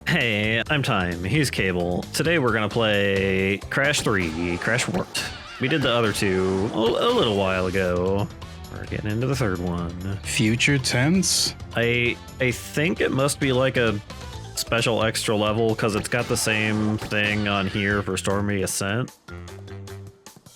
Hey, I'm Time. He's Cable. Today we're gonna play Crash 3, Crash Warped. We did the other two a little while ago. We're getting into the third one. Future tense? I think it must be like a special extra level because it's got the same thing on here for Stormy Ascent.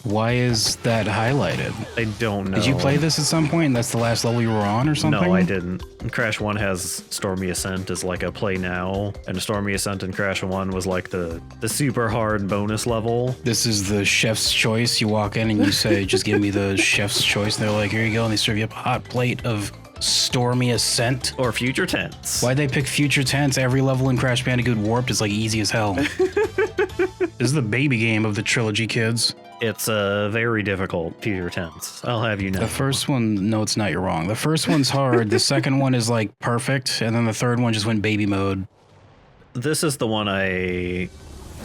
Why is that highlighted? I don't know. Did you play this at some point and that's the last level you were on or something? No, I didn't. Crash 1 has Stormy Ascent as like a play now, and Stormy Ascent in Crash 1 was like the super hard bonus level. This is the chef's choice. You walk in and you say, just give me the chef's choice. They're like, here you go, and they serve you up a hot plate of Stormy Ascent. Or Future Tense. Why'd they pick Future Tense? Every level in Crash Bandicoot Warped is like easy as hell. This is the baby game of the trilogy, kids. It's a very difficult Future Tense. I'll have you know. The first one, no, it's not. You're wrong. The first one's hard. The second one is like perfect, and then the third one just went baby mode. This is the one I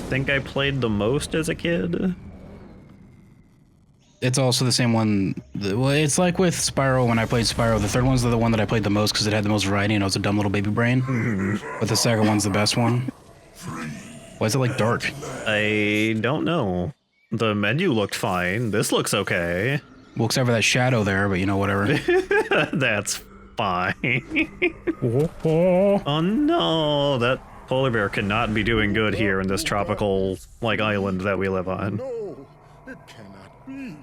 think I played the most as a kid. It's also the same one. Well, it's like with Spyro. When I played Spyro, the third one's the one that I played the most because it had the most variety and it was a dumb little baby brain. But the second one's the best one. Why is it like dark? I don't know. The menu looked fine. This looks okay. Well, except for that shadow there, but you know, whatever. That's fine. Oh no, that polar bear cannot be doing good here in this tropical, like, island that we live on. No, it cannot be.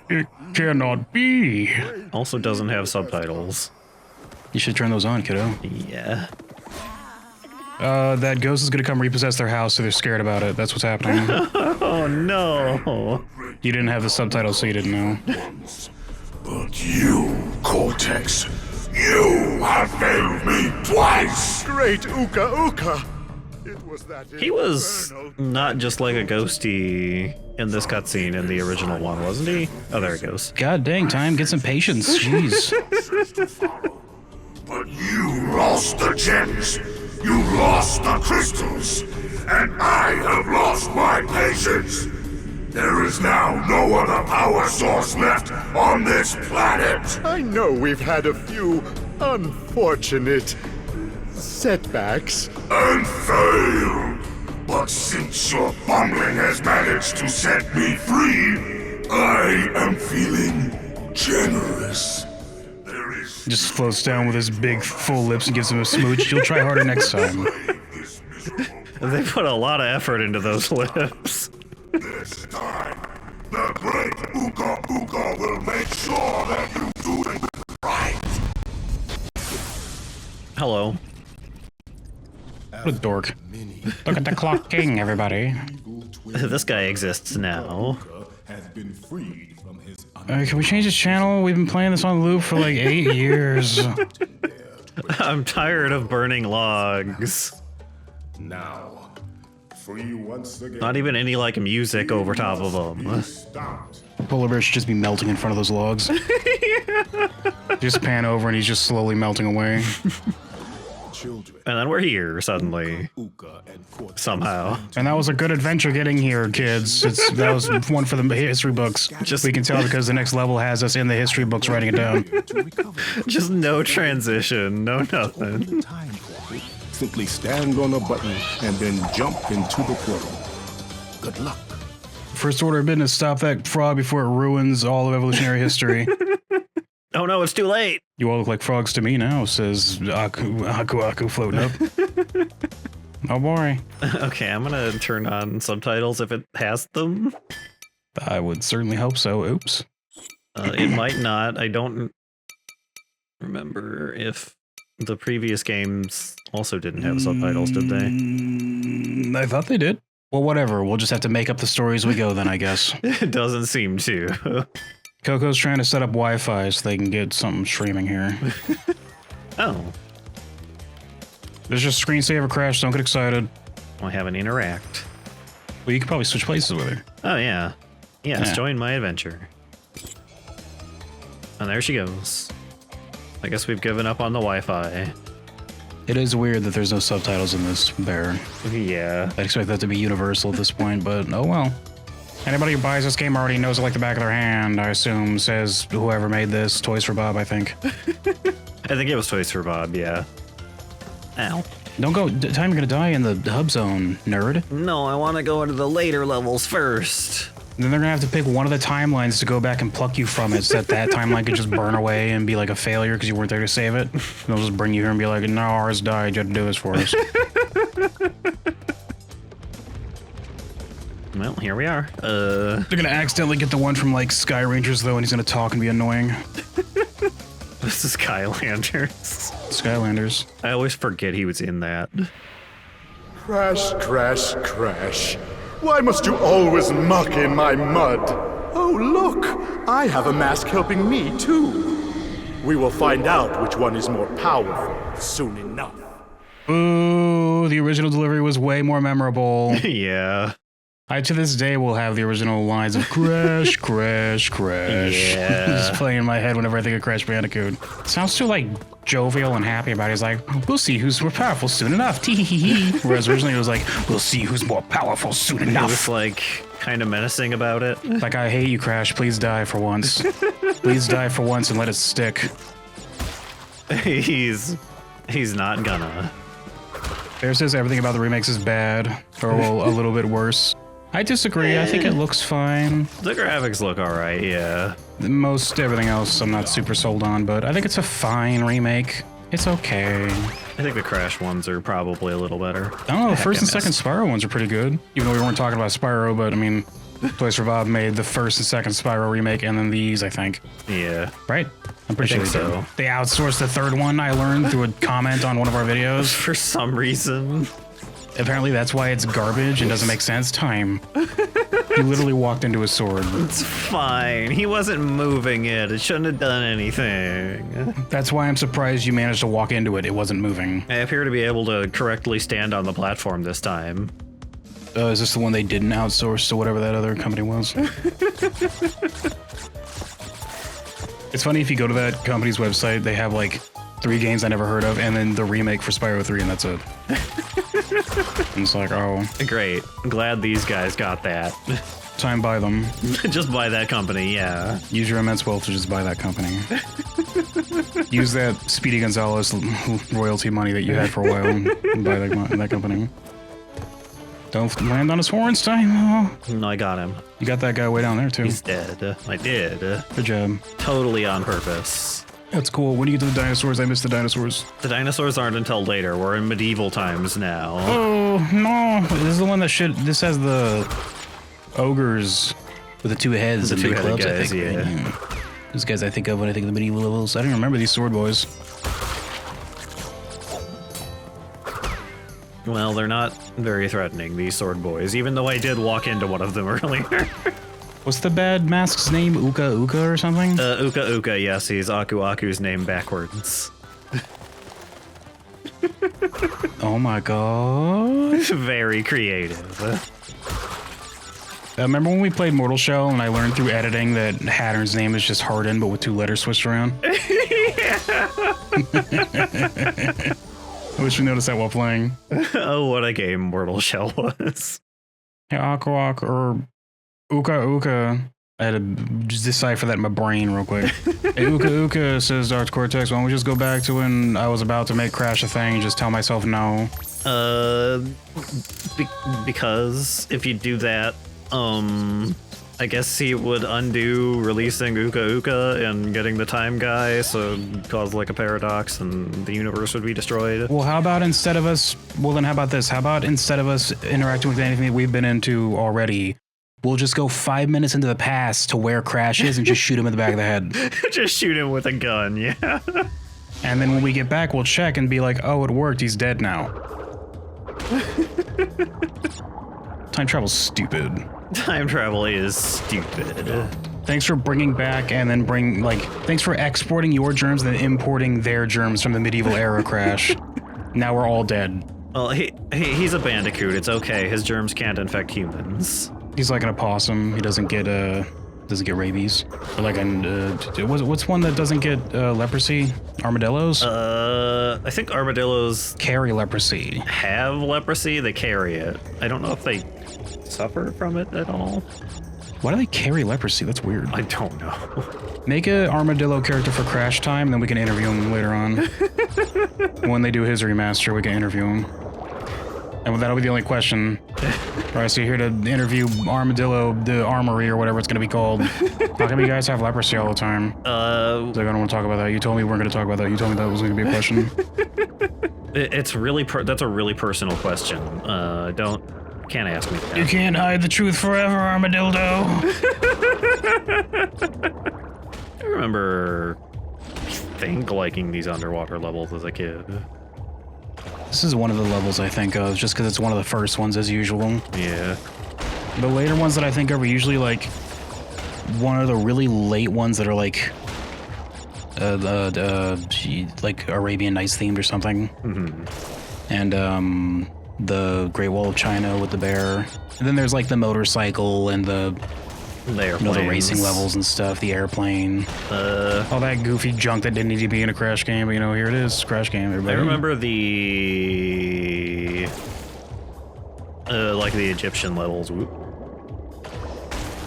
It cannot be. Also doesn't have subtitles. You should turn those on, kiddo. Yeah. That ghost is gonna come repossess their house, so they're scared about it. That's what's happening. Oh no. You didn't have the subtitles, so you didn't know. But you, Cortex, you have failed me twice! Great Uka Uka! It was that He was infernal- not just like a ghosty in this cutscene in the original one, wasn't he? Oh, there he goes. God dang, Time, get some patience. Jeez. But you lost the gems, you lost the crystals, and I have lost my patience. There is now no other power source left on this planet. I know we've had a few unfortunate setbacks. And failed. But since your bumbling has managed to set me free, I am feeling generous. There is Just floats down with his big full lips and gives him a smooch. You'll try harder next time. this miserable They put a lot of effort into those lips. this time. The great Uka Uka will make sure that you do it right. Hello. What a dork. Look at the clock king, everybody. This guy exists now. Has been freed from his Can we change this channel? We've been playing this on loop for like 8 years. I'm tired of burning logs. now. Free once again. Not even any like music over top of them. Stopped. Polar bear should just be melting in front of those logs. Just pan over and he's just slowly melting away. Children. And then we're here suddenly. Uka and Cortex. Somehow. And that was a good adventure getting here, kids. That was one for the history books. We can tell because the next level has us in the history books writing it down. To recover Just no transition, no nothing. time portal. Simply stand on a button and then jump into the portal. Good luck. First order of business, stop that frog before it ruins all of evolutionary history. Oh no, it's too late. You all look like frogs to me now, says Aku Aku Aku floating up. Oh boy. Okay, I'm gonna turn on subtitles if it has them. I would certainly hope so. Oops. It might not. I don't remember if the previous games also didn't have subtitles, did they? I thought they did. Well, whatever. We'll just have to make up the story as we go then, I guess. It doesn't seem to. Coco's trying to set up Wi-Fi so they can get something streaming here. Oh, There's just screensaver crash, don't get excited. I have an interact. Well, you could probably switch places with her. Oh yeah. Yes, Yeah. join my adventure. And there she goes. I guess we've given up on the Wi-Fi. It is weird that there's no subtitles in this bear. Yeah. I'd expect that to be universal at this point, but oh well. Anybody who buys this game already knows it like the back of their hand, I assume, says whoever made this. Toys for Bob, I think. I think it was Toys for Bob, yeah. Ow. Don't go. Time you're gonna die in the hub zone, nerd. No, I want to go into the later levels first. Then they're gonna have to pick one of the timelines to go back and pluck you from it, so that timeline could just burn away and be like a failure because you weren't there to save it. They'll just bring you here and be like, "No, ours died. You had to do this for us." Well, here we are. They're gonna accidentally get the one from like Sky Rangers though, and he's gonna talk and be annoying. This is Skylanders. Skylanders. I always forget he was in that. Crash, crash, crash. Why must you always muck in my mud? Oh, look! I have a mask helping me, too. We will find out which one is more powerful soon enough. Ooh, the original delivery was way more memorable. Yeah. I, to this day, will have the original lines of crash, crash, crash. Yeah. Just playing in my head whenever I think of Crash Bandicoot. Sounds so, like, jovial and happy about it. He's like, we'll see who's more powerful soon enough. Tee-hee-hee-hee. Whereas originally it was like, we'll see who's more powerful soon He enough. was, like, kind of menacing about it. Like, I hate you, Crash. Please die for once. Please die for once and let it stick. He's not gonna. Bear says everything about the remakes is bad, or well, a little bit worse. I disagree. I think it looks fine. The graphics look alright, yeah. Most everything else I'm not super sold on, but I think it's a fine remake. It's okay. I think the Crash ones are probably a little better. I don't know, the Heck, first I and second missed. Spyro ones are pretty good. Even though we weren't talking about Spyro, but I mean, Toys for Bob made the first and second Spyro remake and then these, I think. Yeah. Right? I'm pretty sure think they did. so. They outsourced the third one, I learned through a comment on one of our videos. For some reason. Apparently that's why it's garbage and doesn't make sense. Time. He literally walked into a sword. It's fine. He wasn't moving it. It shouldn't have done anything. That's why I'm surprised you managed to walk into it. It wasn't moving. I appear to be able to correctly stand on the platform this time. Is this the one they didn't outsource to whatever that other company was? It's funny if you go to that company's website, they have like 3 games I never heard of, and then the remake for Spyro 3, and that's it. And it's like, oh, Great. Glad these guys got that. time buy them. Just buy that company, yeah. Use your immense wealth to just buy that company. Use that Speedy Gonzalez royalty money that you had for a while and buy that company. Don't land on his horns, time. Oh. No, I got him. You got that guy way down there, too. He's dead. I did. Good job. Totally on purpose. That's cool. When you get to the dinosaurs, I miss the dinosaurs. The dinosaurs aren't until later. We're in medieval times now. Oh, no. This is the one that should... This has the ogres with the 2 heads The and big two-headed clubs, I guys, think. yeah. These guys I think of when I think of the medieval levels. I don't remember these sword boys. Well, they're not very threatening, these sword boys, even though I did walk into one of them earlier. What's the bad mask's name? Uka Uka or something? Uka Uka, yes, he's Aku Aku's name backwards. Oh my god. Very creative. Remember when we played Mortal Shell and I learned through editing that Hattern's name is just Harden but with 2 letters switched around? I wish we noticed that while playing. Oh, what a game Mortal Shell was. Hey, Aku Aku, or Uka Uka. I had to just decipher that in my brain real quick. Hey, Uka Uka, says Dr. Cortex, why don't we just go back to when I was about to make Crash a thing and just tell myself no? Because if you do that, I guess he would undo releasing Uka Uka and getting the time guy, so it'd cause like a paradox and the universe would be destroyed. Well, how about instead of us, well then how about this? How about instead of us interacting with anything that we've been into already, we'll just go 5 minutes into the past to where Crash is and just shoot him in the back of the head. Just shoot him with a gun, yeah. And then when we get back, we'll check and be like, oh, it worked, he's dead now. Time travel's stupid. Time travel is stupid. Thanks for bringing back and then thanks for exporting your germs and then importing their germs from the medieval era, Crash. Now we're all dead. Well, he's a Bandicoot. It's okay. His germs can't infect humans. He's like an opossum. He doesn't get rabies. Or like what's one that doesn't get leprosy? Armadillos? I think armadillos Carry leprosy. have leprosy. They carry it. I don't know if they suffer from it at all. Why do they carry leprosy? That's weird. I don't know. Make an armadillo character for Crash Time, then we can interview him later on. When they do his remaster, we can interview him. And that'll be the only question. Alright, so you're here to interview Armadillo, the Armory, or whatever it's going to be called. How come you guys have leprosy all the time? Like, I don't want to talk about that. You told me we weren't going to talk about that. You told me that was going to be a question. It's really that's a really personal question. Can't ask me that. You can't hide the truth forever, Armadillo. I remember, liking these underwater levels as a kid. This is one of the levels I think of, just because it's one of the first ones as usual. Yeah. The later ones that I think of are usually like one of the really late ones that are like like Arabian Nights themed or something. Mm-hmm. And the Great Wall of China with the bear. And then there's like the motorcycle and the the racing levels and stuff, the airplane. All that goofy junk that didn't need to be in a Crash game, but here it is, Crash game, everybody. I remember the like the Egyptian levels a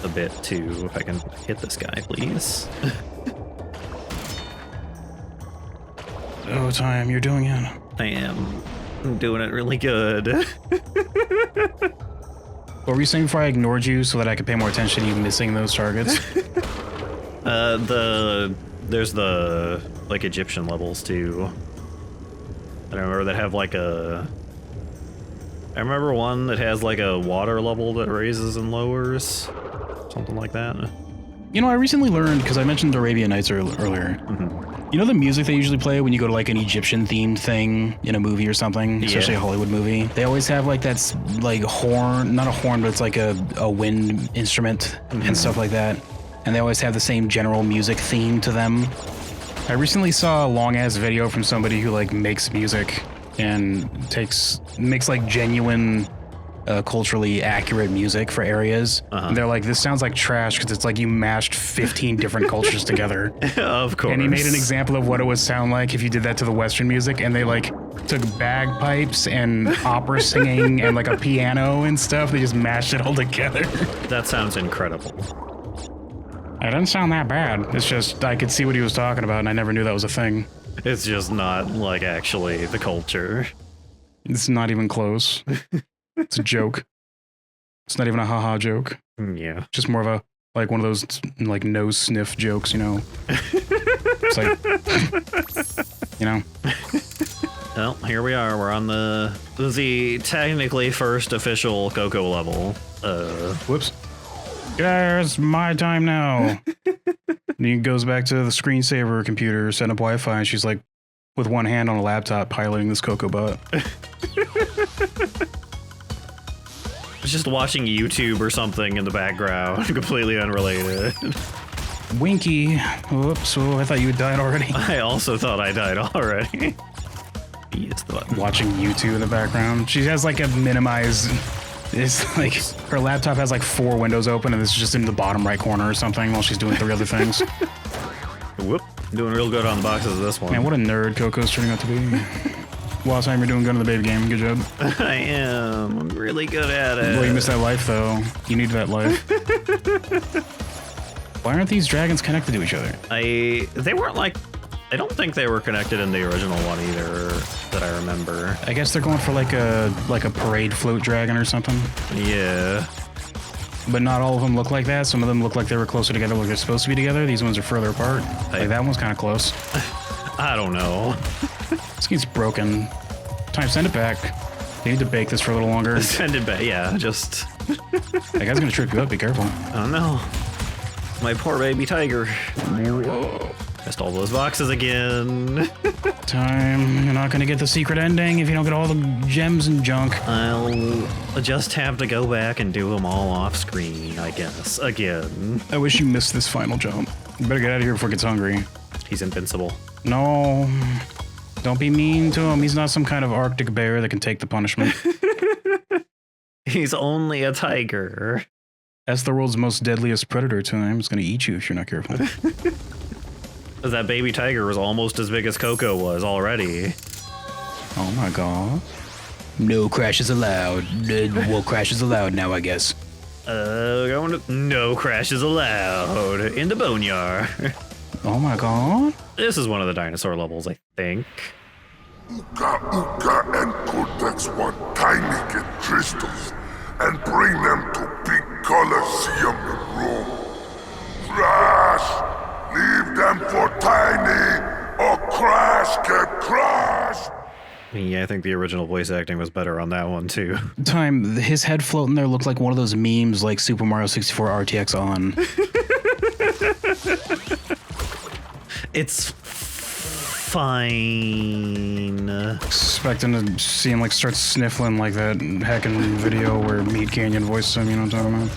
bit too. If I can hit this guy, please. Oh, Time, you're doing it. I am. I'm doing it really good. What were you saying before I ignored you so that I could pay more attention to you missing those targets? There's the like Egyptian levels too. I remember that have like I remember one that has like a water level that raises and lowers, something like that. I recently learned, because I mentioned Arabian Nights earlier. Mm-hmm. You know the music they usually play when you go to like an Egyptian themed thing in a movie or something, especially a Hollywood movie? They always have like that's like horn, not a horn, but it's like a wind instrument and stuff like that. And they always have the same general music theme to them. I recently saw a long ass video from somebody who like makes music and makes like genuine culturally accurate music for areas. And they're like, this sounds like trash because it's like you mashed 15 different cultures together. Of course. And he made an example of what it would sound like if you did that to the Western music, and they like took bagpipes and opera singing and like a piano and stuff. They just mashed it all together. That sounds incredible. It doesn't sound that bad. It's just I could see what he was talking about, and I never knew that was a thing. It's just not like actually the culture. It's not even close. It's a joke. It's not even a haha joke. Yeah. Just more of a, like one of those like nose sniff jokes, It's like, Well, here we are. We're on the technically first official Coco level. Whoops. Yeah, it's my time now. And he goes back to the screensaver computer, setting up Wi-Fi, and she's like, with one hand on a laptop, piloting this Coco bot. Just watching YouTube or something in the background, completely unrelated. Winky. Whoops, I thought you had died already. I also thought I died already. Yes, the button. Watching YouTube in the background. She has like a minimized... It's like her laptop has like 4 windows open and it's just in the bottom right corner or something while she's doing 3 other things. Whoop. Doing real good on the boxes of this one. Man, what a nerd Coco's turning out to be. Well, Time, you're doing good in the baby game. Good job. I am. I'm really good at it. Well, you missed that life, though. You need that life. Why aren't these dragons connected to each other? They weren't like... I don't think they were connected in the original one either, that I remember. I guess they're going for like a parade float dragon or something. Yeah. But not all of them look like that. Some of them look like they were closer together like they're supposed to be together. These ones are further apart. Like that one's kind of close. I don't know. This game's broken. Time, send it back. They need to bake this for a little longer. Send it back, yeah, just... That guy's gonna trip you up, be careful. Oh no. My poor baby tiger. Whoa. Missed all those boxes again. Time, you're not gonna get the secret ending if you don't get all the gems and junk. I'll just have to go back and do them all off screen, I guess, again. I wish you missed this final jump. You better get out of here before it gets hungry. He's invincible. No. Don't be mean to him. He's not some kind of Arctic bear that can take the punishment. He's only a tiger. That's the world's most deadliest predator, Time. It's gonna eat you if you're not careful. That baby tiger was almost as big as Coco was already. Oh my god. No crashes allowed. Well, crashes allowed now, I guess. Going to... No crashes allowed in the boneyard. Oh my god. This is one of the dinosaur levels, I think. Uka and Cortex want tiny get crystals and bring them to big Colosseum in Rome. Crash! Leave them for Tiny, or Crash get crashed! Yeah, I think the original voice acting was better on that one, too. Time, his head floating there looked like one of those memes like Super Mario 64 RTX on. It's fine. Expecting to see him like start sniffling like that hacking video where Meat Canyon voiced him, you know what I'm talking about?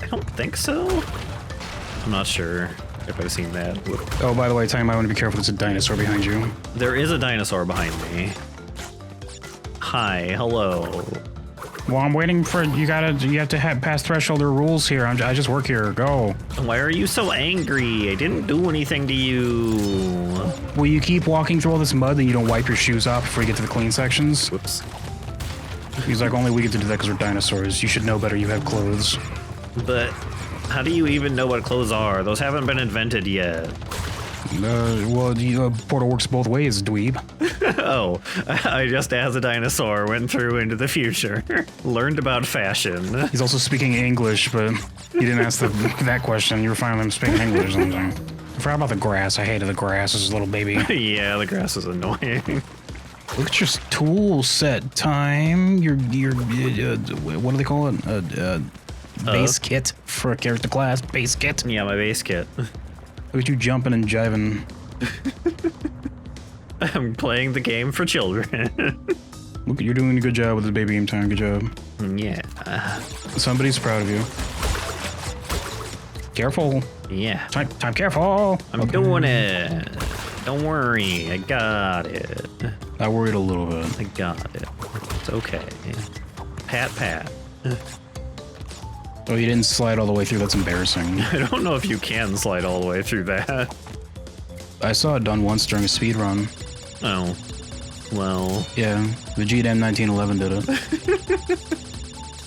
I don't think so. I'm not sure if I've seen that. Oh, by the way, Time, I want to be careful, there's a dinosaur behind you. There is a dinosaur behind me. Hi, hello. Well, I'm waiting for, you have to pass threshold or rules here. I just work here, go. Why are you so angry? I didn't do anything to you. Will you keep walking through all this mud and you don't wipe your shoes off before you get to the clean sections? Whoops. He's like, only we get to do that because we're dinosaurs. You should know better, you have clothes. But how do you even know what clothes are? Those haven't been invented yet. Well, portal works both ways, dweeb. Oh, I just, as a dinosaur, went through into the future. Learned about fashion. He's also speaking English, but you didn't ask that question. You were fine with him speaking English or something. I forgot about the grass. I hated the grass as a little baby. Yeah, the grass is annoying. Look at your tool set, Time. Your what do they call it? Base kit for a character class. Base kit. Yeah, my base kit. Look at you jumping and jiving. I'm playing the game for children. Look, you're doing a good job with this baby game, Time. Good job. Yeah. Somebody's proud of you. Careful. Yeah. Time, careful. I'm doing it. Don't worry. I got it. I worried a little bit. I got it. It's okay. Pat, pat. Oh, you didn't slide all the way through. That's embarrassing. I don't know if you can slide all the way through that. I saw it done once during a speed run. Oh. Well. Yeah, Vegeta M1911 did it.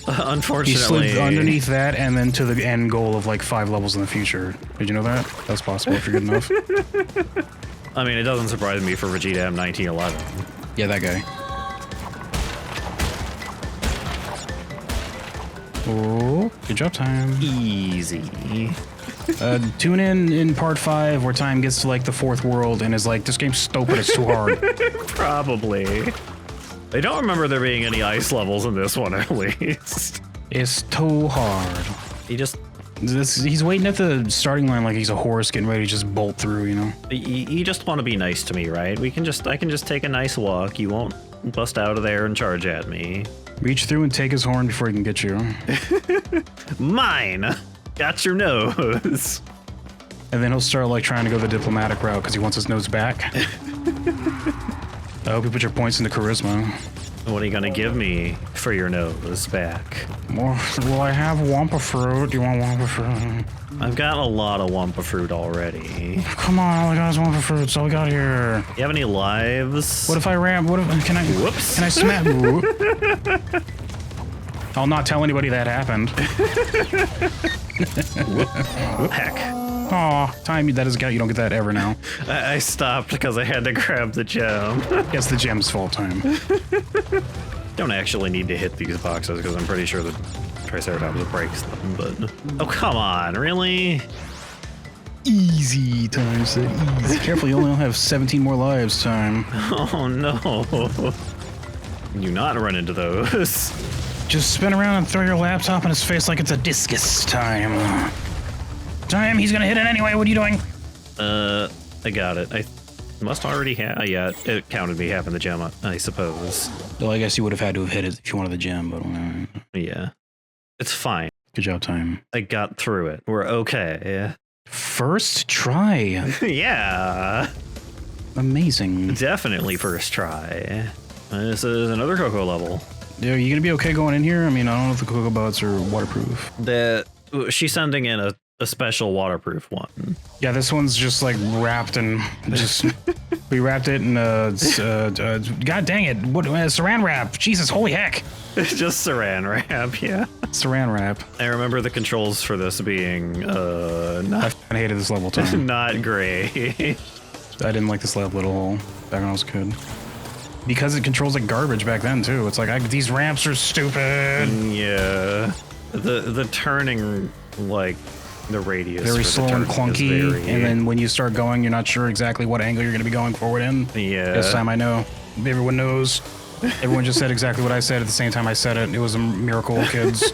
Unfortunately. He slid underneath that and then to the end goal of like 5 levels in the future. Did you know that? That's possible if you're good enough. I mean, it doesn't surprise me for Vegeta M1911. Yeah, that guy. Oh, good job, Time. Easy. Tune in part 5 where Time gets to like the 4th world and is like, this game's stupid, it's too hard. Probably. I don't remember there being any ice levels in this one, at least. It's too hard. He just... He's waiting at the starting line like he's a horse getting ready to just bolt through, you know? You just want to be nice to me, right? I can just take a nice walk. You won't bust out of there and charge at me. Reach through and take his horn before he can get you. Mine! Got your nose. And then he'll start like trying to go the diplomatic route because he wants his nose back. I hope you put your points into charisma. What are you gonna give me for your nose back? Well, I have Wampa fruit. Do you want Wampa fruit? I've got a lot of Wampa fruit already. Come on, all I got is Wampa fruit. That's all we got here. You have any lives? What if I ram? What if can I? Whoops. Can I smack? I'll not tell anybody that happened. Heck. Aw, Time, that is a guy. You don't get that ever now. I stopped because I had to grab the gem. It's the gem's fault, Time. Don't actually need to hit these boxes because I'm pretty sure the Triceratops breaks them, but... Oh, come on, really? Easy, Time said easy. Careful, you only have 17 more lives, Time. Oh, no. Do not run into those. Just spin around and throw your laptop in his face like it's a discus, Time. Time, he's gonna hit it anyway. What are you doing? I got it. I must already have... yeah, it counted me having the gem, I suppose. Well, I guess you would have had to have hit it if you wanted the gem, but... Yeah. It's fine. Good job, Time. I got through it. We're okay. First try. Yeah. Amazing. Definitely first try. This is another Coco level. Are you gonna be okay going in here? I mean, I don't know if the Coco bots are waterproof. She's sending in a a special waterproof one. Yeah, this one's just like wrapped in just. We wrapped it in God dang it! What Saran wrap? Jesus, holy heck! Just saran wrap, yeah. Saran wrap. I remember the controls for this being I hated this level too. not great. I didn't like this level at all back when I was a kid. Because it controls like garbage back then too. It's like these ramps are stupid. Yeah, the turning, like the radius Very for slow the and turning is clunky, very- and then when you start going, you're not sure exactly what angle you're going to be going forward in. Yeah. This time I know. Everyone knows. Everyone just said exactly what I said at the same time I said it. It was a miracle, kids.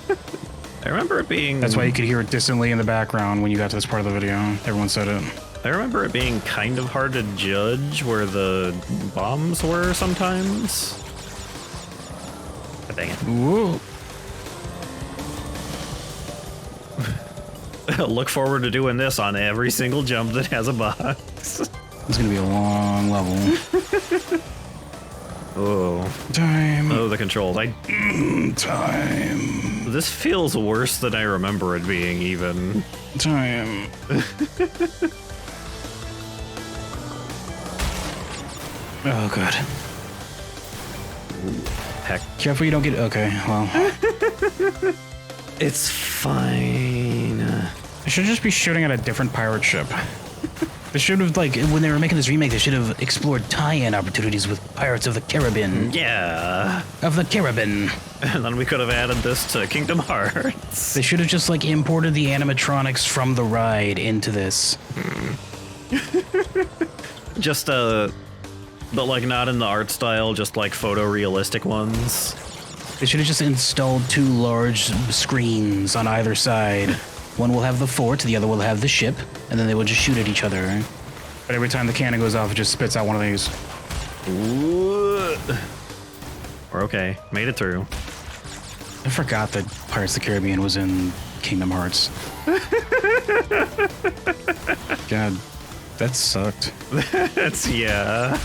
I remember it being. That's why you could hear it distantly in the background when you got to this part of the video. Everyone said it. I remember it being kind of hard to judge where the bombs were sometimes. God dang it. Whoa. Look forward to doing this on every single jump that has a box. It's gonna be a long level. Oh. Time. Oh, the controls. Time. This feels worse than I remember it being, even. Time. Oh, God. Heck. Careful you don't get... Okay, well. It's fine. They should just be shooting at a different pirate ship. They should have, like, when they were making this remake, they should have explored tie-in opportunities with Pirates of the Caribbean. Yeah. Of the Caribbean. And then we could have added this to Kingdom Hearts. They should have just, like, imported the animatronics from the ride into this. Just, but, like, not in the art style, just, like, photorealistic ones. They should have just installed 2 large screens on either side. One will have the fort, the other will have the ship, and then they will just shoot at each other. But every time the cannon goes off, it just spits out one of these. Ooh. We're okay. Made it through. I forgot that Pirates of the Caribbean was in Kingdom Hearts. God, that sucked. That's, yeah.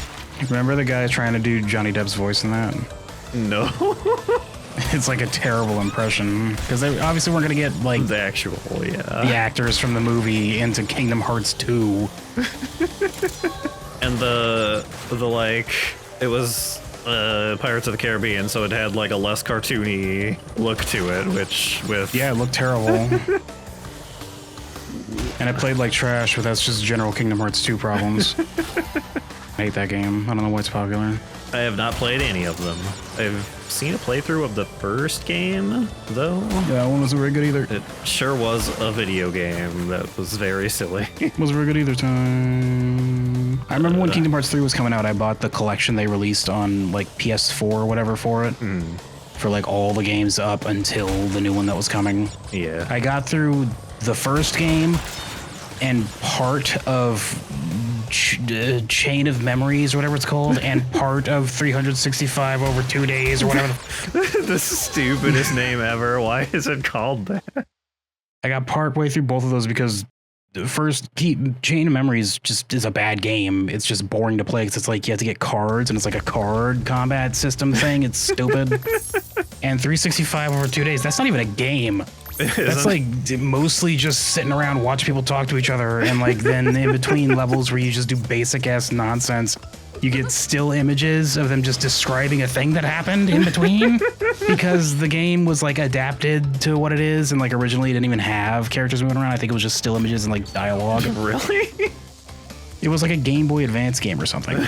Remember the guy trying to do Johnny Depp's voice in that? No. It's like a terrible impression. Because they obviously weren't going to get, like, The actual, yeah. the actors from the movie into Kingdom Hearts 2. And the like, it was Pirates of the Caribbean, so it had like a less cartoony look to it, which with... Yeah, it looked terrible. And it played like trash, but that's just general Kingdom Hearts 2 problems. I hate that game. I don't know why it's popular. I have not played any of them. I've seen a playthrough of the first game, though. Yeah, that one wasn't very good either. It sure was a video game that was very silly. Wasn't very good either time. I remember when Kingdom Hearts 3 was coming out, I bought the collection they released on like PS4 or whatever for it. For like all the games up until the new one that was coming. Yeah. I got through the first game and part of Chain of Memories or whatever it's called, and part of 365 over 2 days or whatever. The stupidest name ever. Why is it called that? I got part way through both of those because the first Chain of Memories just is a bad game. It's just boring to play because it's like you have to get cards and it's like a card combat system thing. It's stupid. And 365 over 2 days, that's not even a game. That's like mostly just sitting around, watch people talk to each other, and like then in between levels where you just do basic ass nonsense, you get still images of them just describing a thing that happened in between because the game was like adapted to what it is, and like originally it didn't even have characters moving around. I think it was just still images and like dialogue. Really? It was like a Game Boy Advance game or something.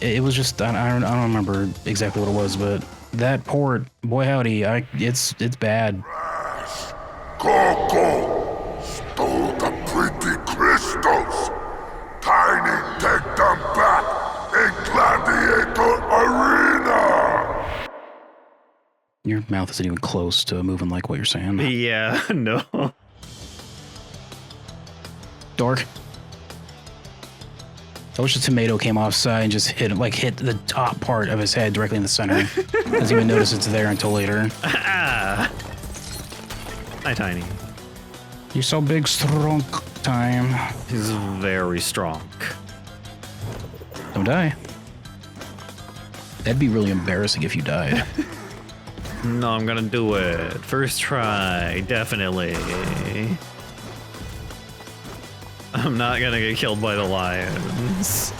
It was just I don't remember exactly what it was, but that port, boy howdy, it's bad. Coco stole the pretty crystals. Tiny, take them back in Gladiator Arena. Your mouth isn't even close to moving like what you're saying. Yeah, no. Dork. I wish the tomato came offside and just hit the top part of his head directly in the center. Doesn't even notice it's there until later. Ah. Hi, Tiny. You're so big, strong. Time. He's very strong. Don't die. That'd be really embarrassing if you died. No, I'm gonna do it. First try, definitely. I'm not gonna get killed by the lions.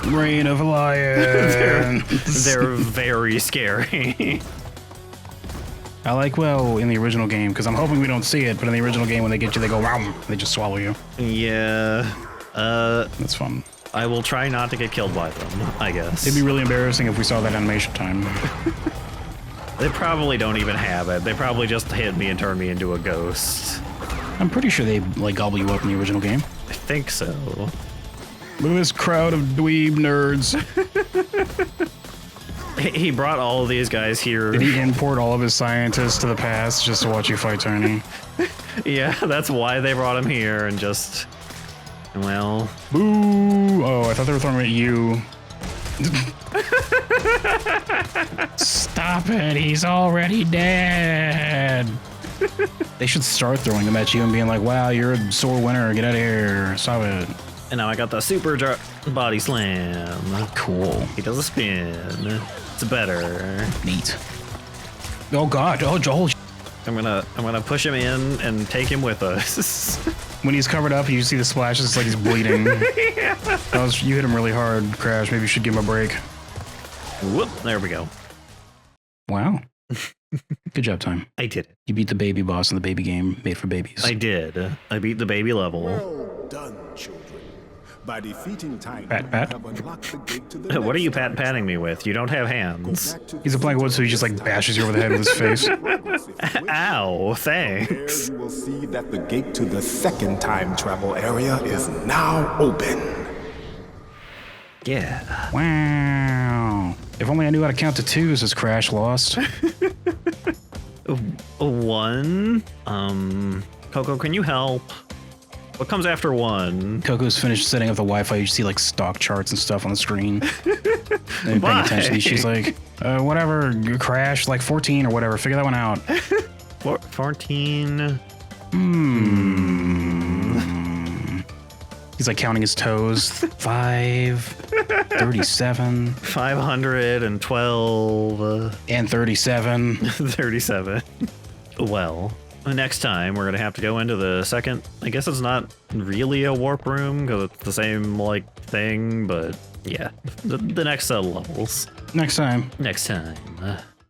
Reign of lions. They're very scary. I like, well, in the original game, because I'm hoping we don't see it, but in the original game, when they get you, they go, wow, they just swallow you. Yeah. That's fun. I will try not to get killed by them, I guess. It'd be really embarrassing if we saw that animation time. They probably don't even have it. They probably just hit me and turned me into a ghost. I'm pretty sure they, like, gobble you up in the original game. I think so. Look at this crowd of dweeb nerds. He brought all of these guys here. Did he import all of his scientists to the past just to watch you fight Tiny? Yeah, that's why they brought him here and just... Well... Boo! Oh, I thought they were throwing them at you. Stop it, he's already dead. They should start throwing them at you and being like, wow, you're a sore winner, get out of here, stop it. And now I got the super body slam. Cool. He does a spin. It's better. Neat. Oh god, oh Joel. I'm gonna push him in and take him with us. When he's covered up, you see the splashes, it's like he's bleeding. Yeah. You hit him really hard, Crash. Maybe you should give him a break. Whoop, there we go. Wow. Good job, Time. I did it. You beat the baby boss in the baby game made for babies. I did. I beat the baby level. Well done, children. By defeating Tiny, Pat. you have unlocked the gate to the What are you next patting me with? You don't have hands. He's a plank of wood, so he just like bashes you over the head with his face. Ow, There thanks. you will see that the gate to the second time travel area is now open. Yeah. Wow. If only I knew how to count to 2, says Crash Lost. 1. Coco, can you help? What comes after 1? Coco's finished setting up the Wi-Fi. You see like stock charts and stuff on the screen. And paying attention. She's like, whatever, Crash, like 14 or whatever. Figure that one out. 14. He's like counting his toes. 5, 37. 512. And 37. 37. Well, next time we're gonna have to go into the second. I guess it's not really a warp room because it's the same like thing, but yeah, the next set of levels. Next time. Next time.